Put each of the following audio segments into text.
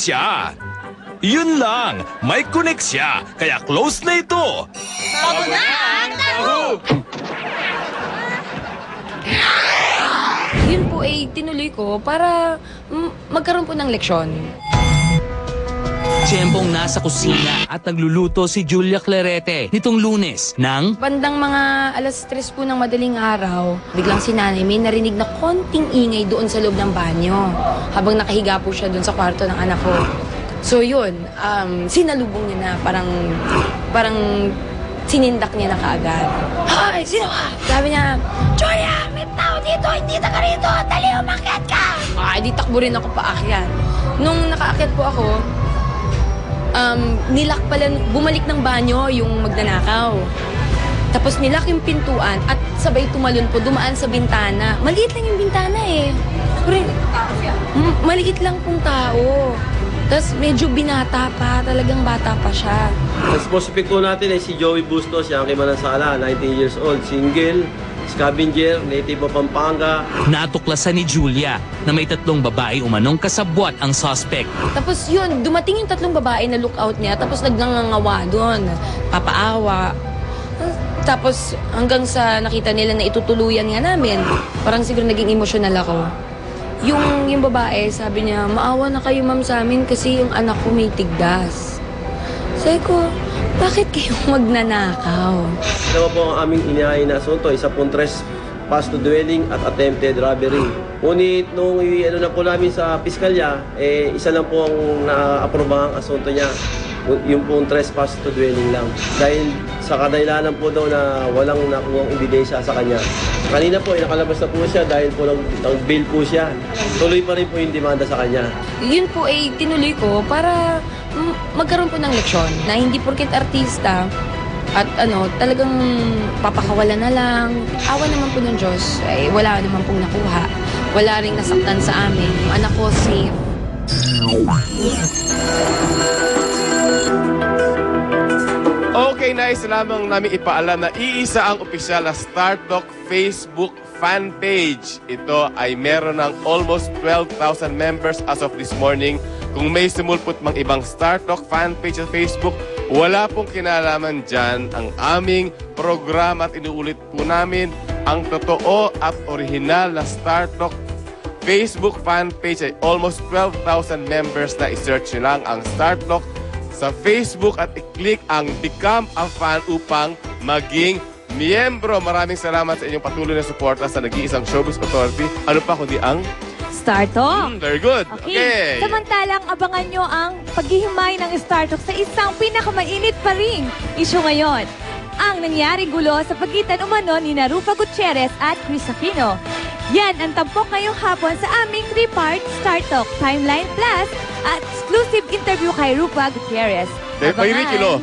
siya. Yun lang, may connect siya, kaya close na ito. Pagod na ang taho! Yun po ay tinuloy ko para magkaroon po ng leksyon. Tiyempong nasa kusina at nagluluto si Julia Clarete nitong Lunes ng Bandang mga 3:00 po ng madaling araw, biglang si nanay may narinig na konting ingay doon sa loob ng banyo habang nakahiga po siya doon sa kwarto ng anak ko. So yun, sinalubong niya na parang sinindak niya na kaagad. Hoy, sino ka? Sabi niya, Julia, may tao dito, hindi ka rito, dali umakyat ka! Di takbo rin ako paakyat. Nung nakaakyat po ako, nilak pala, bumalik ng banyo yung magnanakaw. Tapos nilak yung pintuan at sabay tumalon po, dumaan sa bintana. Maliit lang yung bintana eh. Pero, maliit lang pong tao. Tapos medyo binata pa, talagang bata pa siya. Ang suspect po natin ay si Joey Bustos, yung Kimanan Sala, 19 years old, single, scavenger, native of Pampanga. natuklasan ni Julia na may 3 babae umanong kasabwat ang suspect. Tapos yun, dumating yung 3 babae na lookout niya, tapos nagngangawa doon, papaawa. Tapos hanggang sa nakita nila na itutuluyan nga namin, parang siguro naging emosyonal ako. Yung babae, sabi niya, maawa na kayo ma'am sa amin kasi yung anak ko may tigdas. Sabi ko, bakit kayo magnanakaw? Dalawa po ang aming inihain na asunto, isa pong trespass to dwelling at attempted robbery. Ngunit nung na po namin sa piskalya, isa lang po ang naaprovahang asunto niya. Yung pong trespass to dwelling lang. Dahil sa kadahilanan po daw na walang nakuhang ebidensya sa kanya. Kanina po, nakalabas na po siya dahil po nag-bail po siya. Tuloy pa rin po yung demanda sa kanya. Yun po ay tinuloy ko para magkaroon po ng leksyon na hindi porket artista at talagang papakawala na lang. Awa naman po ng Diyos, ay wala naman pong nakuha. Wala ring nasaktan sa amin. Yung anak ko safe. Okay, nais lamang namin ipaalam na iisa ang opisyal na StarTalk Facebook fan page. Ito ay meron ng almost 12,000 members as of this morning. Kung may sumulpot mang ibang StarTalk fan page sa Facebook, wala pong kinalaman dyan ang aming programa at inuulit po namin ang totoo at orihinal na StarTalk Facebook fan page ay almost 12,000 members na i-search nyo lang ang StarTalk sa Facebook at i-click ang Become a Fan upang maging miyembro. Maraming salamat sa inyong patuloy na suporta sa nag-iisang Showbiz Authority. Ano pa kundi ang StarTalk. very good. Okay. Samantalang abangan nyo ang paghihimay ng StarTalk sa isang pinakamainit pa ring issue ngayon. Ang nangyaring gulo sa pagitan umano ni Rufa Gutierrez at Chris Aquino. Yan ang tampok ngayong hapon sa aming 3-part StarTalk Timeline Plus at exclusive interview kay Rufa Gutierrez. May Kilo.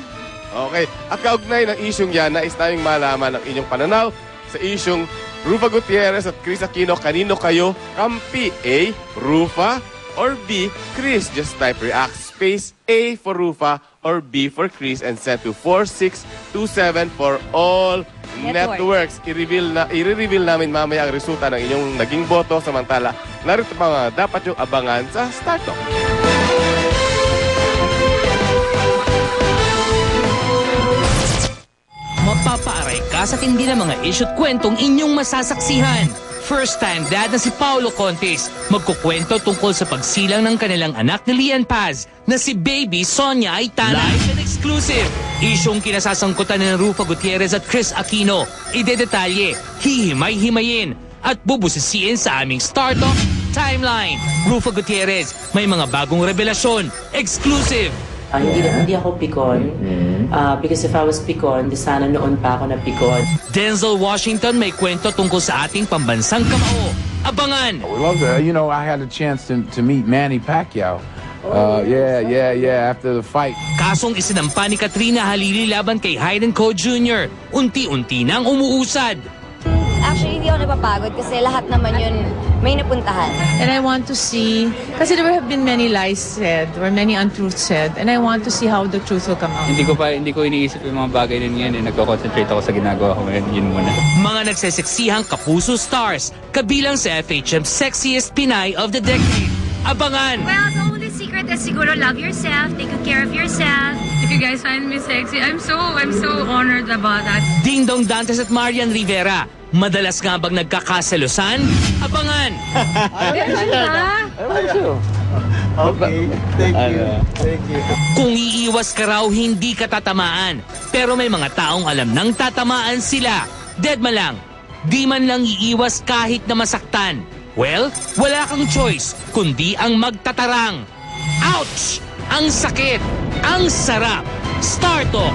Okay. At kaugnay ng isyong yan, nais naming malaman ang inyong pananaw sa isyong Rufa Gutierrez at Chris Aquino. Kanino kayo kampi? A. Rufa or B. Chris? Just type react space A for Rufa or B for Chris and send to 4627 for all networks. I-reveal namin mamaya ang resulta ng inyong naging boto. Samantala, narito pa mga dapat yung abangan sa StarTalk. Mapapaaray ka sa tindi ng mga issue at kwentong inyong masasaksihan. First-time dad na si Paolo Contis magkukwento tungkol sa pagsilang ng kanilang anak ni Lian Paz na si baby Sonia Aitana. Live and exclusive. Isyong kinasasangkutan ng Rufa Gutierrez at Chris Aquino. Idedetalye, hihimay-himayin at bubusisiin sa aming StarTalk Timeline. Rufa Gutierrez, may mga bagong revelasyon. Exclusive. Hindi ako pikon. Because if I was pikon, di sana noon pa ako na pikon. Denzel Washington may kwento tungkol sa ating pambansang kamao. Abangan! We love that. I had a chance to meet Manny Pacquiao. After the fight. Kasong isinampa ni Katrina Halili laban kay Hayden Code Jr. Unti-unti nang umuusad. Actually, hindi ako napapagod kasi lahat naman yun may napuntahan. And I want to see, kasi there have been many lies said or many untruths said, and I want to see how the truth will come out. Hindi ko iniisip yung mga bagay din ngayon. Nagko-concentrate ako sa ginagawa ko ngayon. Yun muna. Mga nagseseksihang kapuso stars, kabilang sa FHM Sexiest Pinay of the Decade. Abangan! Well, the only secret Basta siguro love yourself, take good care of yourself. If you guys find me sexy, I'm so honored about that. Ding Dong Dantes at Marian Rivera. Madalas nga bang nagkakaselosan? Abangan! Okay, thank you. Thank you. Kung iiwas ka raw, hindi ka tatamaan. Pero may mga taong alam nang tatamaan sila. Deadma lang. Di man lang iiwas kahit na masaktan. Well, wala kang choice, kundi ang magtatarang. Ouch! Ang sakit! Ang sarap! Star Talk